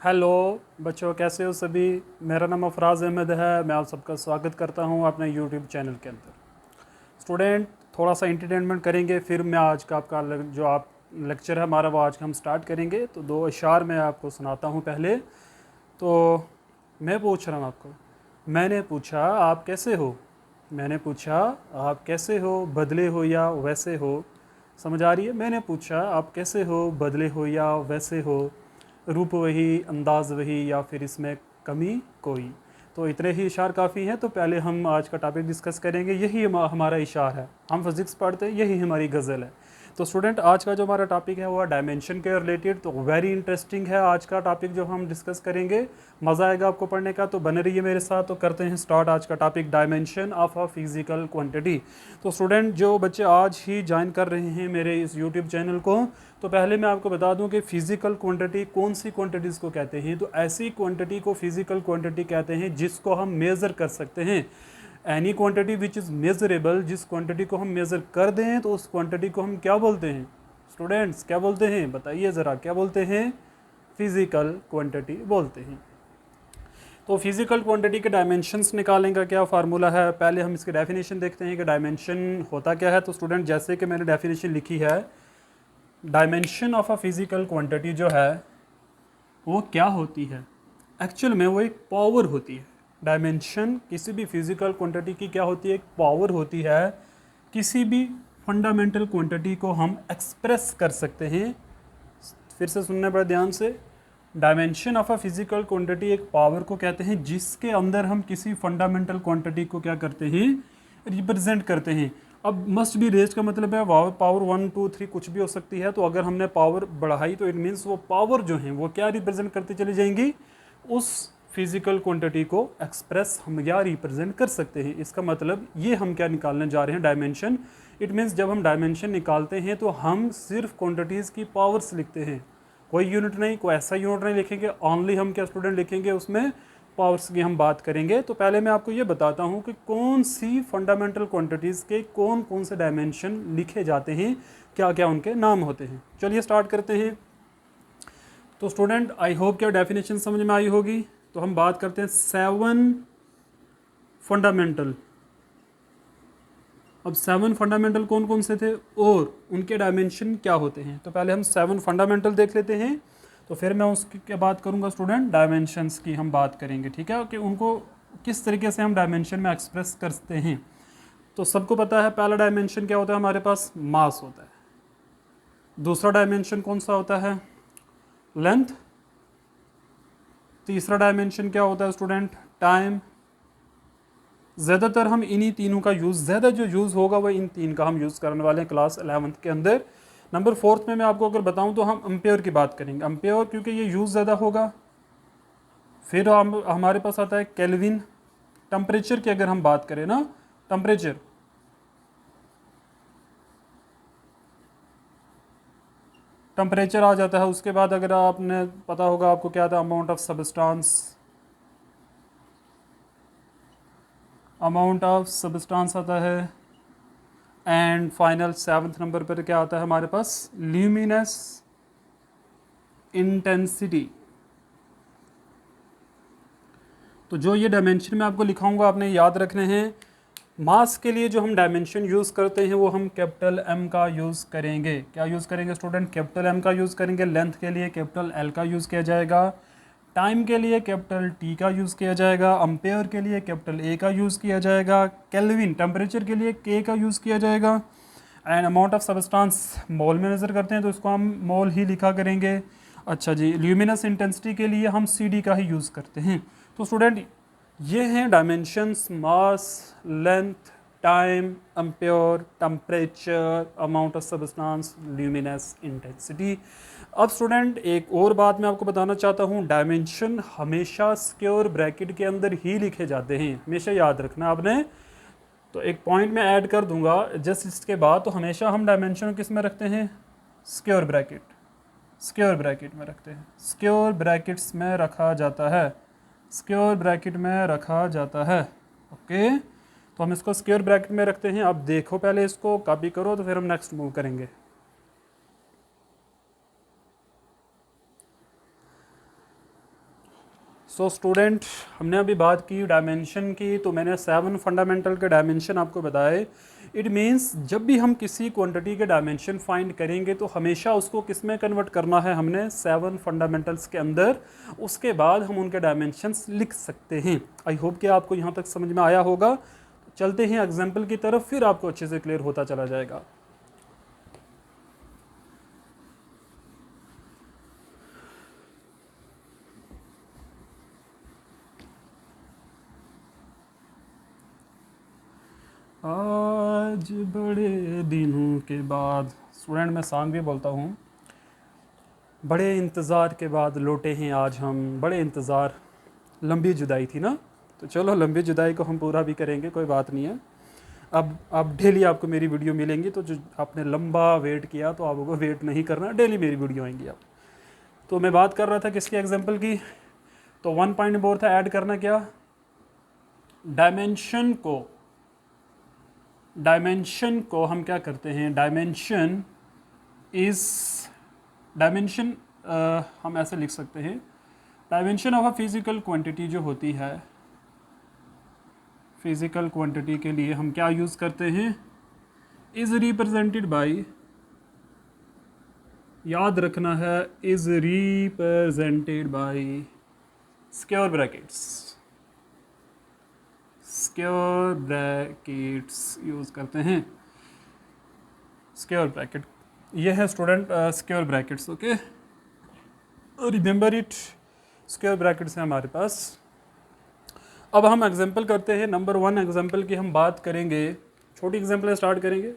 Hello बच्चों, कैसे हो सभी। मेरा नाम अफराज अहमद है। मैं आप सबका स्वागत करता हूं अपने यूट्यूब चैनल के अंदर। स्टूडेंट, थोड़ा सा एंटरटेनमेंट करेंगे, फिर मैं आज का आपका जो आप लेक्चर है हमारा वो आज का हम स्टार्ट करेंगे। तो दो अशार मैं आपको सुनाता हूं पहले। तो मैं पूछ रहा हूं आपको। मैंने पूछा आप कैसे हो। मैंने पूछा आप कैसे हो, बदले हो या वैसे हो। समझ आ रही है। मैंने पूछा आप कैसे हो, बदले हो या वैसे हो। रूप वही, अंदाज वही, या फिर इसमें कमी कोई। तो इतने ही इशार काफ़ी हैं। तो पहले हम आज का टॉपिक डिस्कस करेंगे। यही हमारा इशार है। हम फिज़िक्स पढ़ते हैं, यही हमारी गज़ल है। तो स्टूडेंट, आज का जो हमारा टॉपिक है वो है डायमेंशन के रिलेटेड। तो वेरी इंटरेस्टिंग है आज का टॉपिक जो हम डिस्कस करेंगे। मज़ा आएगा आपको पढ़ने का। तो बने रहिए मेरे साथ। तो करते हैं स्टार्ट आज का topic, dimension of a physical quantity. तो स्टूडेंट, जो बच्चे आज ही ज्वाइन कर रहे हैं मेरे इस यूट्यूब चैनल को, तो पहले मैं आपको बता दूं कि फिजिकल क्वांटिटी कौन सी क्वांटिटीज़ को कहते हैं। तो ऐसी क्वांटिटी को फिजिकल क्वांटिटी कहते हैं जिसको हम मेज़र कर सकते हैं। Any quantity which is measurable, जिस क्वांटिटी को हम मेज़र कर दें तो उस क्वांटिटी को हम क्या बोलते हैं। स्टूडेंट्स, क्या बोलते हैं, बताइए ज़रा, क्या बोलते हैं। फिजिकल क्वांटिटी बोलते हैं। तो फिजिकल क्वांटिटी के डायमेंशंस निकालने का क्या फार्मूला है। पहले हम इसकी डेफिनेशन देखते हैं कि डायमेंशन होता क्या है। तो स्टूडेंट, जैसे कि मैंने डेफिनेशन लिखी है, dimension of a physical quantity जो है वो क्या होती है। एक्चुअल में वो एक पावर होती है। डायमेंशन किसी भी फिजिकल क्वांटिटी की क्या होती है, एक पावर होती है। किसी भी फंडामेंटल क्वांटिटी को हम एक्सप्रेस कर सकते हैं। फिर से सुनने पर ध्यान से। Dimension of a physical quantity एक पावर को कहते हैं जिसके अंदर हम किसी फंडामेंटल क्वांटिटी को क्या करते हैं, रिप्रेजेंट करते हैं। अब मस्ट बी रेज का मतलब है पावर 1 2 3 कुछ भी हो सकती है। तो अगर हमने पावर बढ़ाई तो इट मीन्स वो पावर जो है वो क्या रिप्रेजेंट करती चली जाएंगी, उस फिजिकल क्वांटिटी को एक्सप्रेस हम या रिप्रेजेंट कर सकते हैं। इसका मतलब ये हम क्या निकालने जा रहे हैं, डायमेंशन। इट मीन्स जब हम डायमेंशन निकालते हैं तो हम सिर्फ क्वांटिटीज़ की पावर्स लिखते हैं, कोई यूनिट नहीं, कोई ऐसा यूनिट नहीं लिखेंगे। ओनली हम क्या स्टूडेंट लिखेंगे, उसमें पावर्स की हम बात करेंगे। तो पहले मैं आपको ये बताता हूँ कि कौन सी फंडामेंटल क्वांटिटीज़ के कौन कौन से डायमेंशन लिखे जाते हैं, क्या क्या उनके नाम होते हैं। चलिए स्टार्ट करते हैं। तो स्टूडेंट, आई होप क्या डेफिनेशन समझ में आई होगी। तो हम बात करते हैं 7 फंडामेंटल। अब 7 फंडामेंटल कौन कौन से थे और उनके डायमेंशन क्या होते हैं। तो पहले हम 7 फंडामेंटल देख लेते हैं। तो फिर मैं उसकी क्या बात करूंगा स्टूडेंट, डायमेंशंस की हम बात करेंगे। ठीक है, कि उनको किस तरीके से हम डायमेंशन में एक्सप्रेस करते हैं। तो सबको पता है पहला डायमेंशन क्या होता है, हमारे पास मास होता है। दूसरा डायमेंशन कौन सा होता है, लेंथ। तीसरा डायमेंशन क्या होता है स्टूडेंट, टाइम। ज़्यादातर हम इन्हीं तीनों का यूज़, ज़्यादा जो यूज़ होगा वो इन तीन का हम यूज़ करने वाले हैं क्लास 11th के अंदर। नंबर 4 में मैं आपको अगर बताऊं तो हम एम्पेयर की बात करेंगे। एम्पेयर क्योंकि ये यूज़ ज़्यादा होगा। फिर हम हमारे पास आता है केल्विन। टेम्परेचर की अगर हम बात करें ना, टेम्परेचर, टेम्परेचर आ जाता है। उसके बाद अगर आपने पता होगा आपको क्या था, amount of substance. Amount of substance आता है। एंड फाइनल 7th नंबर पर क्या आता है हमारे पास, ल्यूमिनस इंटेंसिटी। तो जो ये डायमेंशन मैं आपको लिखाऊंगा आपने याद रखने हैं। मास के लिए जो हम डायमेंशन यूज़ करते हैं वो हम कैपिटल एम का यूज़ करेंगे। क्या यूज़ करेंगे स्टूडेंट, कैपिटल एम का यूज़ करेंगे। लेंथ के लिए कैपिटल एल का यूज़ किया जाएगा। टाइम के लिए कैपिटल टी का यूज़ किया जाएगा। अम्पेयर के लिए कैपिटल ए का यूज़ किया जाएगा। केल्विन टेम्परेचर के लिए के का यूज़ किया जाएगा। एंड अमाउंट ऑफ सब्सटेंस मोल में मेज़र करते हैं तो इसको हम मोल ही लिखा करेंगे। अच्छा जी, ल्यूमिनस इंटेंसिटी के लिए हम सी डी का ही यूज़ करते हैं। तो स्टूडेंट, ये हैं dimensions, mass, length, time, ampere, temperature, amount of substance, luminous intensity. अब स्टूडेंट, एक और बात मैं आपको बताना चाहता हूँ, डायमेंशन हमेशा स्क्वायर ब्रैकेट के अंदर ही लिखे जाते हैं, हमेशा याद रखना आपने। तो एक पॉइंट मैं ऐड कर दूंगा जस्ट इसके बाद। तो हमेशा हम डायमेंशन किस में रखते हैं, स्क्वायर ब्रैकेट, स्क्वायर ब्रैकेट में रखते हैं, स्क्वायर ब्रैकेट्स में रखा जाता है, स्क्वायर ब्रैकेट में रखा जाता है। ओके, तो हम इसको स्क्वायर ब्रैकेट में रखते हैं। अब देखो, पहले इसको कॉपी करो तो फिर हम नेक्स्ट मूव करेंगे। सो स्टूडेंट, हमने अभी बात की डायमेंशन की, तो मैंने 7 फंडामेंटल के डायमेंशन आपको बताए। इट मीन्स जब भी हम किसी क्वांटिटी के डायमेंशन फाइंड करेंगे तो हमेशा उसको किस में कन्वर्ट करना है, हमने 7 फंडामेंटल्स के अंदर। उसके बाद हम उनके डायमेंशंस लिख सकते हैं। आई होप कि आपको यहाँ तक समझ में आया होगा। चलते हैं एग्जाम्पल की तरफ, फिर आपको अच्छे से क्लियर होता चला जाएगा। आज बड़े दिनों के बाद, स्टूडेंट मैं सॉन्ग भी बोलता हूँ। बड़े इंतज़ार के बाद लौटे हैं आज हम, बड़े इंतज़ार, लंबी जुदाई थी ना, तो चलो लंबी जुदाई को हम पूरा भी करेंगे, कोई बात नहीं है। अब डेली आपको मेरी वीडियो मिलेंगी, तो जो आपने लंबा वेट किया तो आपको वेट नहीं करना, डेली मेरी वीडियो आएंगी आप। तो मैं बात कर रहा था किसकी एग्जांपल की, तो 1 पॉइंट बोर था ऐड करना क्या, डायमेंशन को हम क्या करते हैं, डायमेंशन हम ऐसे लिख सकते हैं, dimension of a physical quantity जो होती है, फिजिकल क्वांटिटी के लिए हम क्या यूज़ करते हैं, इज़ रिप्रेजेंटेड बाय, याद रखना है, is represented by square brackets use करते हैं। स्क्वायर ब्रैकेट ये है student, square brackets, okay, remember it, square brackets है हमारे पास। अब हम एग्जांपल करते हैं। नंबर 1 एग्जांपल की हम बात करेंगे, छोटी एग्जांपल स्टार्ट करेंगे।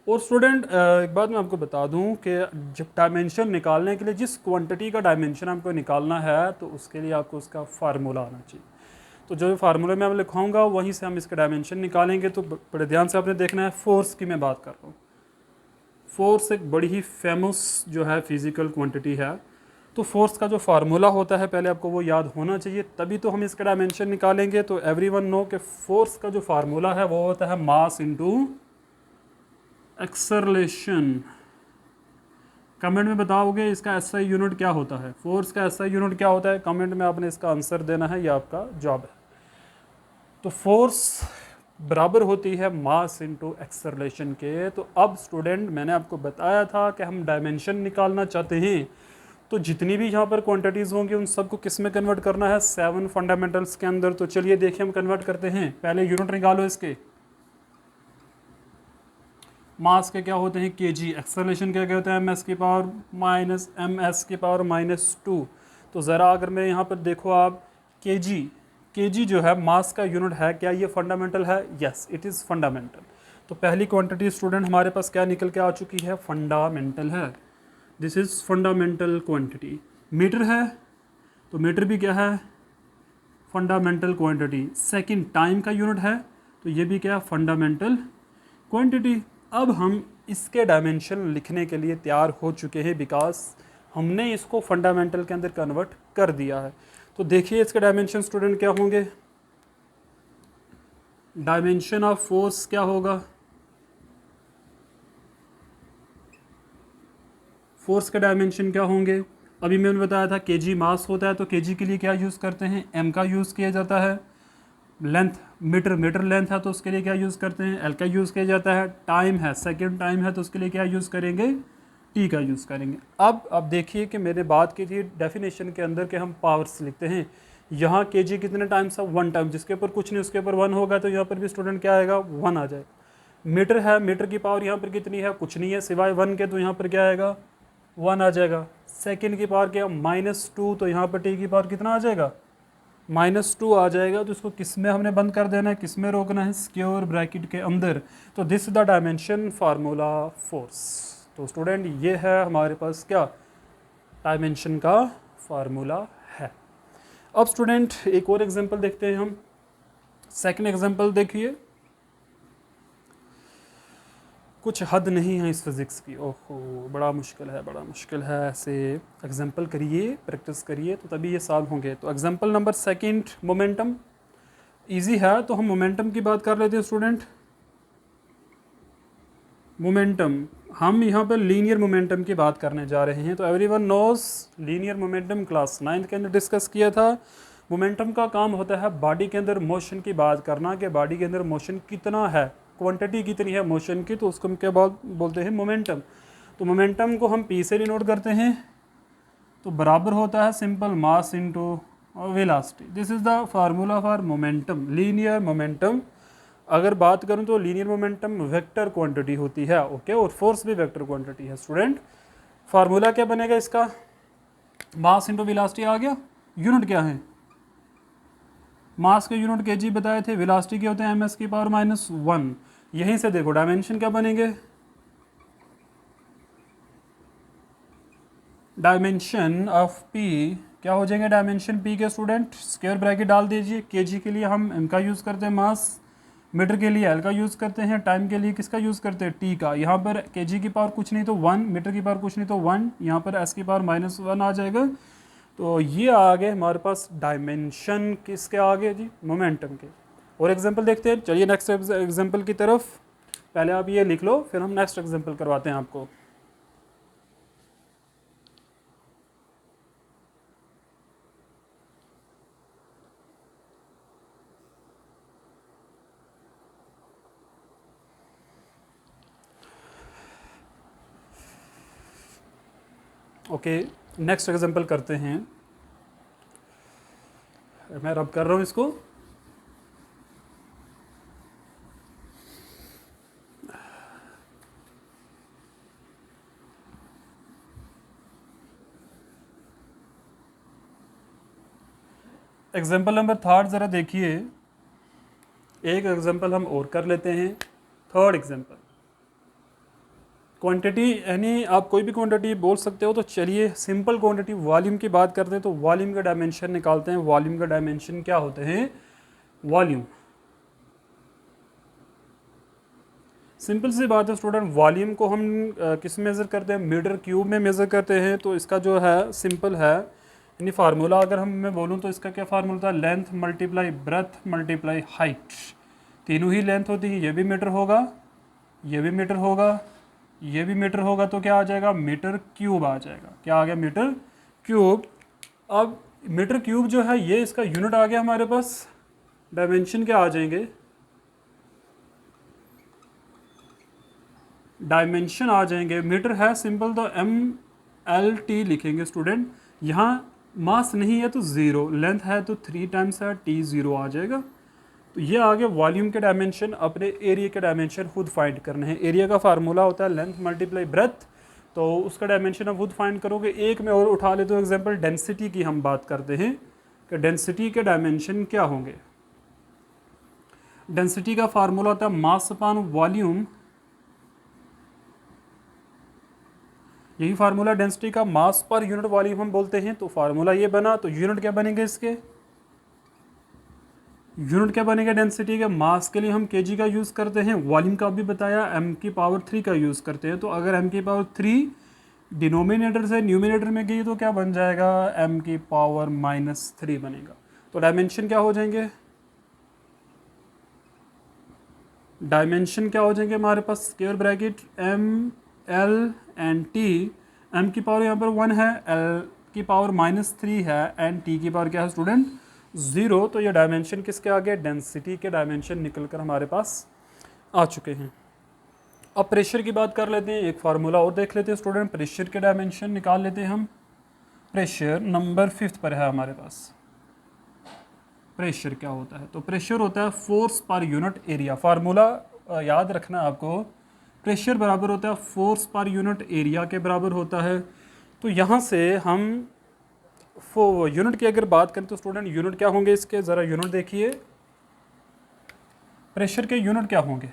और स्टूडेंट एक बात मैं आपको बता दूं कि जब डायमेंशन निकालने के लिए, जिस क्वांटिटी का डायमेंशन आपको निकालना है, तो उसके लिए आपको उसका फार्मूला आना चाहिए। तो जो फार्मूले में मैं लिखाऊंगा वहीं से हम इसके डायमेंशन निकालेंगे। तो बड़े ध्यान से आपने देखना है। फोर्स की मैं बात कर रहा हूँ। फोर्स एक बड़ी ही फेमस जो है फिजिकल क्वांटिटी है। तो फोर्स का जो फार्मूला होता है पहले आपको वो याद होना चाहिए, तभी तो हम इसके डायमेंशन निकालेंगे। तो एवरीवन नो कि फोर्स का जो फार्मूला है वो होता है मास इनटू एक्सेलरेशन। कमेंट में बताओगे इसका एसआई यूनिट क्या होता है, फोर्स का एसआई यूनिट क्या होता है, कमेंट में आपने इसका आंसर देना है, ये आपका जॉब है। तो फोर्स बराबर होती है मास इनटू एक्सेलरेशन के। तो अब स्टूडेंट मैंने आपको बताया था कि हम डायमेंशन निकालना चाहते हैं, तो जितनी भी यहाँ पर क्वांटिटीज़ होंगी उन सबको किस में कन्वर्ट करना है, 7 फंडामेंटल्स के अंदर। तो चलिए देखिए हम कन्वर्ट करते हैं। पहले यूनिट निकालो इसके। मास के क्या होते हैं, केजी। एक्सेलरेशन क्या होता है, ms की पावर माइनस ms की पावर -2। तो ज़रा अगर मैं यहाँ पर देखो आप, केजी जो है मास का यूनिट है, क्या ये फंडामेंटल है? Yes, it is fundamental. तो पहली क्वांटिटी स्टूडेंट हमारे पास क्या निकल के आ चुकी है, फंडामेंटल है। This is fundamental quantity. Metre है, तो मीटर भी क्या है, फंडामेंटल क्वांटिटी। सेकंड टाइम का यूनिट है, तो ये भी क्या है, फंडामेंटल क्वांटिटी। अब हम इसके डायमेंशन लिखने के लिए तैयार हो चुके हैं, बिकॉज हमने इसको फंडामेंटल के अंदर कन्वर्ट कर दिया है। तो देखिए इसके डायमेंशन स्टूडेंट क्या होंगे। डायमेंशन ऑफ फोर्स क्या होगा, फोर्स के डायमेंशन क्या होंगे। अभी मैंने बताया था केजी मास होता है, तो केजी के लिए क्या यूज़ करते हैं, एम का यूज़ किया जाता है। लेंथ, मीटर लेंथ है तो उसके लिए क्या यूज़ करते हैं, एल का यूज़ किया जाता है। टाइम है, सेकंड टाइम है, तो उसके लिए क्या यूज़ करेंगे, टी का यूज़ करेंगे। अब देखिए कि मैंने बात की थी डेफिनेशन के अंदर कि हम पावर्स लिखते हैं। यहाँ केजी कितने टाइम्स है, 1 टाइम, जिसके ऊपर कुछ नहीं उसके ऊपर 1 होगा, तो यहाँ पर भी स्टूडेंट क्या आएगा, 1 आ जाएगा। मीटर है, मीटर की पावर यहाँ पर कितनी है, कुछ नहीं है सिवाय 1 के, तो यहाँ पर क्या आएगा, 1 आ जाएगा। सेकेंड की पावर क्या, -2, तो यहाँ पर टी की पावर कितना आ जाएगा, -2 आ जाएगा। तो इसको किस में हमने बंद कर देना है, किस में रोकना है, स्क्वायर ब्रैकेट के अंदर। तो this is the dimension formula force. तो स्टूडेंट ये है हमारे पास क्या, डायमेंशन का फार्मूला है। अब स्टूडेंट एक और एग्जांपल देखते हैं हम। सेकंड एग्जांपल देखिए, कुछ हद नहीं है इस फिज़िक्स की। ओहो, बड़ा मुश्किल है। ऐसे एग्जांपल करिए, प्रैक्टिस करिए, तो तभी ये सॉल्व होंगे। तो example number second, momentum. Easy है, तो हम मोमेंटम की बात कर लेते हैं स्टूडेंट। मोमेंटम हम यहाँ पर लीनियर मोमेंटम की बात करने जा रहे हैं। तो everyone knows linear momentum class 9 के अंदर डिस्कस किया था। मोमेंटम का काम होता है बॉडी के अंदर मोशन की बात करना, कि बॉडी के अंदर मोशन कितना है, क्वांटिटी कितनी है मोशन की, तो उसको हम क्या बोलते हैं, मोमेंटम। तो मोमेंटम को हम पी से डिनोट करते हैं, तो बराबर होता है simple mass into velocity. This is the formula for momentum, linear momentum. अगर बात करूं तो लीनियर मोमेंटम वेक्टर क्वांटिटी होती है, ओके, और फोर्स भी वेक्टर क्वांटिटी है स्टूडेंट। फार्मूला क्या बनेगा इसका, मास इनटू वेलोसिटी आ गया। यूनिट क्या है, मास के यूनिट केजी बताए थे, वेलोसिटी के होते हैं ms की पावर -1। यहीं से देखो डायमेंशन क्या बनेंगे, डायमेंशन ऑफ p क्या हो जाएंगे, डायमेंशन p के स्टूडेंट स्क्वायर ब्रैकेट डाल दीजिए। केजी के लिए हम m का यूज़ करते हैं मास, मीटर के लिए एल का यूज़ करते हैं, टाइम के लिए किसका यूज़ करते हैं, टी का। यहाँ पर केजी की पावर कुछ नहीं तो 1, मीटर की पावर कुछ नहीं तो 1, यहाँ पर एस की पावर -1 आ जाएगा। तो ये आ गए हमारे पास डायमेंशन किसके आगे जी, मोमेंटम के। और एग्जांपल देखते हैं, चलिए नेक्स्ट एग्जांपल की तरफ। पहले आप ये लिख लो, फिर हम नेक्स्ट एग्जांपल करवाते हैं आपको। ओके, नेक्स्ट एग्जांपल करते हैं। मैं रब कर रहा हूँ इसको। एग्जांपल नंबर थर्ड ज़रा देखिए, एक एग्जांपल हम और कर लेते हैं। थर्ड एग्जांपल, क्वांटिटी यानी आप कोई भी क्वांटिटी बोल सकते हो। तो चलिए सिंपल क्वांटिटी वॉल्यूम की बात करते हैं। तो वॉल्यूम का डायमेंशन निकालते हैं। वॉल्यूम का डायमेंशन क्या होते हैं, वॉल्यूम, सिंपल सी बात है स्टूडेंट। वॉल्यूम को हम किस मेज़र करते हैं, मीटर क्यूब में मेज़र करते हैं। तो इसका जो है सिंपल है, यानी फार्मूला अगर मैं बोलूँ तो इसका क्या फार्मूला था, length multiply breath multiply height. तीनों ही लेंथ होती है, ये भी मीटर होगा, ये भी मीटर होगा, ये भी मीटर होगा, तो क्या आ जाएगा, मीटर क्यूब आ जाएगा। क्या आ गया, मीटर क्यूब। अब मीटर क्यूब जो है ये इसका यूनिट आ गया हमारे पास। डायमेंशन क्या आ जाएंगे, डायमेंशन आ जाएंगे, मीटर है सिंपल तो MLT लिखेंगे स्टूडेंट। यहाँ मास नहीं है तो 0, लेंथ है तो 3 टाइम्स है, T 0 आ जाएगा। तो ये आगे वॉल्यूम के डायमेंशन, अपने एरिया के डायमेंशन खुद फाइंड करने हैं। एरिया का फार्मूला होता है लेंथ मल्टीप्लाई ब्रेथ, तो उसका डायमेंशन आप खुद फाइंड करोगे। एक में और उठा लेते हो एग्जांपल, डेंसिटी की हम बात करते हैं कि डेंसिटी के डायमेंशन क्या होंगे। डेंसिटी का फार्मूला होता है मास अपॉन वॉल्यूम, यही फार्मूला डेंसिटी का, मास पर यूनिट वॉल्यूम हम बोलते हैं। तो फार्मूला ये बना, तो यूनिट क्या बनेंगे इसके, यूनिट क्या बनेगा डेंसिटी के, मास के लिए हम केजी का यूज़ करते हैं, वॉल्यूम का भी बताया m की पावर 3 का यूज़ करते हैं। तो अगर m की पावर 3 डिनोमिनेटर से न्यूमिनेटर में गई तो क्या बन जाएगा, m की पावर -3 बनेगा। तो डायमेंशन क्या हो जाएंगे, डायमेंशन क्या हो जाएंगे हमारे पास, square bracket m l and t। m की पावर यहाँ पर 1 है, l की पावर -3 है, एंड t की पावर क्या है स्टूडेंट, 0। तो ये डायमेंशन किसके आ गए, डेंसिटी के डायमेंशन निकल कर हमारे पास आ चुके हैं। अब प्रेशर की बात कर लेते हैं, एक फार्मूला और देख लेते हैं स्टूडेंट। प्रेशर के डायमेंशन निकाल लेते हैं हम। प्रेशर नंबर 5 पर है हमारे पास। प्रेशर क्या होता है, तो प्रेशर होता है force per unit area. Formula याद रखना आपको, प्रेशर बराबर होता है फोर्स पर यूनिट एरिया के बराबर होता है। तो यहाँ से हम यूनिट की अगर बात करें तो स्टूडेंट यूनिट क्या होंगे इसके, ज़रा यूनिट देखिए। प्रेशर के यूनिट क्या होंगे,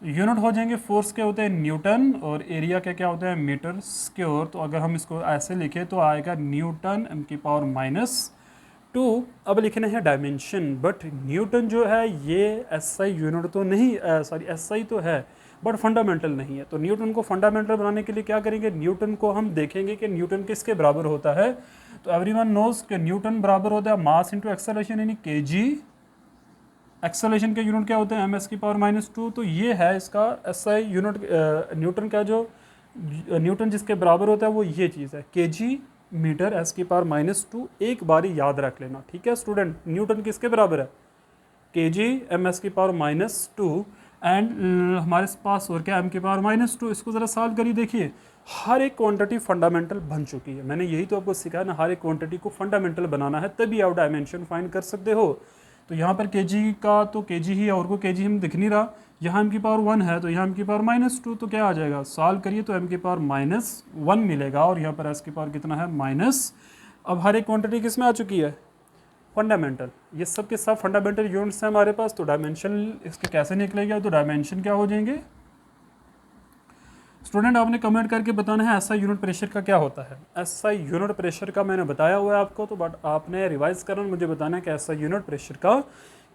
यूनिट हो जाएंगे, फोर्स के होते हैं न्यूटन और एरिया के क्या होते हैं मीटर स्क्वायर। तो अगर हम इसको ऐसे लिखें तो आएगा न्यूटन m की पावर -2। अब लिखना है डायमेंशन, बट न्यूटन जो है ये SI यूनिट तो नहीं, सॉरी SI तो है बट फंडामेंटल नहीं है। तो न्यूटन को फंडामेंटल बनाने के लिए क्या करेंगे, न्यूटन को हम देखेंगे कि न्यूटन किसके बराबर होता है। तो एवरीवन नोज कि न्यूटन बराबर होता है मास इंटू एक्सेलरेशन, यानी kg एक्सेलरेशन के यूनिट क्या होते हैं, एम एस की पावर -2। तो ये है इसका एसआई यूनिट, न्यूटन का जो न्यूटन जिसके बराबर होता है वो ये चीज़ है, केजी मीटर एस की पावर -2। एक बारी याद रख लेना, ठीक है स्टूडेंट। न्यूटन किसके बराबर है, केजी एम एस की पावर -2 एंड हमारे पास और क्या, एम की पावर -2। इसको ज़रा सॉल्व करिए, देखिए हर एक क्वांटिटी फंडामेंटल बन चुकी है। मैंने यही तो आपको सिखाया ना, हर एक क्वांटिटी को फंडामेंटल बनाना है तभी आप डायमेंशन फाइंड कर सकते हो। तो यहाँ पर केजी का तो केजी ही है, और को केजी हम दिख नहीं रहा। यहाँ एम की पावर 1 है तो यहाँ एम की पावर -2, तो क्या आ जाएगा, सॉल्व करिए तो एम की पावर -1 मिलेगा, और यहाँ पर एस की पावर कितना है, माइनस। अब हर एक क्वांटिटी किस में आ चुकी है, फंडामेंटल। ये सब के सब फंडामेंटल यूनिट्स हैं हमारे पास। तो डायमेंशन इसके कैसे निकलेगा, तो डायमेंशन क्या हो जाएंगे स्टूडेंट, आपने कमेंट करके बताना है एसआई यूनिट प्रेशर का क्या होता है। एसआई यूनिट प्रेशर का मैंने बताया हुआ है आपको, तो बट आपने रिवाइज करना, मुझे बताना है कि एसआई यूनिट प्रेशर का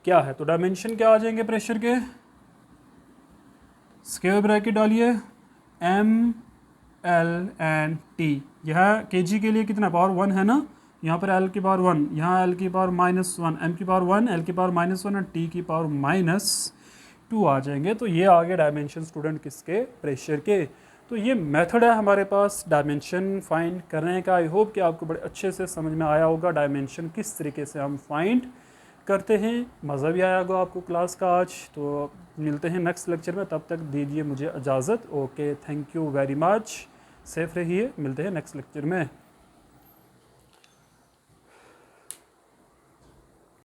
क्या है। तो डायमेंशन क्या आ जाएंगे प्रेशर के, स्क्वायर ब्रैकेट डालिए, एम एल एंड टी। यह केजी के लिए कितना, पावर 1 है ना, यहाँ पर एल की पावर 1, यहाँ एल की पावर -1, एम की पावर 1, एल की पावर -1 और टी की पावर -2 आ जाएंगे। तो ये आ गए डायमेंशन स्टूडेंट किसके, प्रेशर के। तो ये मेथड है हमारे पास डायमेंशन फाइंड करने का। आई होप कि आपको बड़े अच्छे से समझ में आया होगा डायमेंशन किस तरीके से हम फाइंड करते हैं। मज़ा भी आया होगा आपको क्लास का आज। तो मिलते हैं नेक्स्ट लेक्चर में, तब तक दीजिए मुझे इजाज़त। Okay, thank you very much, safe रहिए, मिलते हैं नेक्स्ट लेक्चर में।